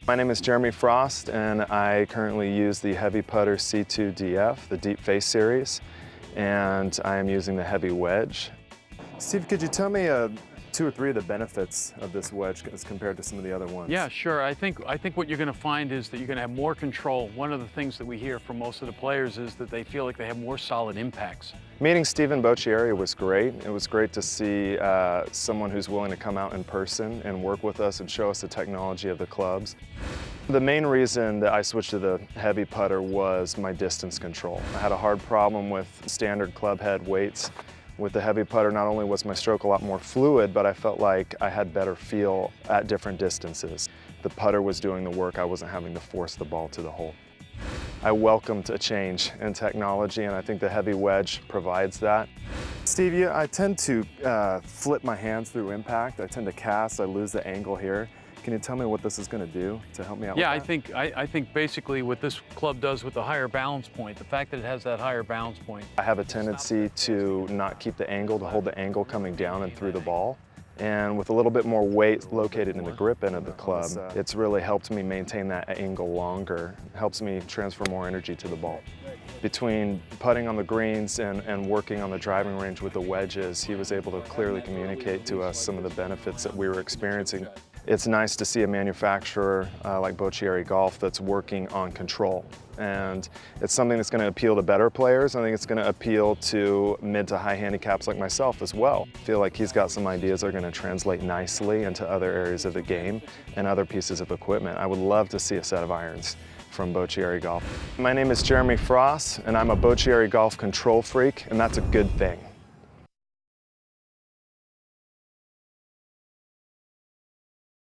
My name is Jeremy Frost, and I currently use the Heavy Putter C2DF, the Deep Face series, and I am using the Heavy Wedge. Steve, could you tell me two or three of the benefits of this wedge as compared to some of the other ones? Yeah, sure. I think what you're going to find is that you're going to have more control. One of the things that we hear from most of the players is that they feel like they have more solid impacts. Meeting Stephen Boccieri was great. It was great to see someone who's willing to come out in person and work with us and show us the technology of the clubs. The main reason that I switched to the Heavy Putter was my distance control. I had a hard problem with standard club head weights. With the Heavy Putter, not only was my stroke a lot more fluid, but I felt like I had better feel at different distances. The putter was doing the work. I wasn't having to force the ball to the hole. I welcomed a change in technology, and I think the Heavy Wedge provides that. Steve, I tend to flip my hands through impact. I tend to cast, I lose the angle here. Can you tell me what this is going to do to help me out with that? I think basically what this club does with the higher balance point, the fact that it has that higher balance point. I have a tendency to not keep the angle, to hold the angle coming down and through the ball. And with a little bit more weight located in the grip end of the club, it's really helped me maintain that angle longer. It helps me transfer more energy to the ball. Between putting on the greens and working on the driving range with the wedges, he was able to clearly communicate to us some of the benefits that we were experiencing. It's nice to see a manufacturer like Boccieri Golf that's working on control. And it's something that's going to appeal to better players. I think it's going to appeal to mid to high handicaps like myself as well. I feel like he's got some ideas that are going to translate nicely into other areas of the game and other pieces of equipment. I would love to see a set of irons from Boccieri Golf. My name is Jeremy Frost, and I'm a Boccieri Golf control freak, and that's a good thing.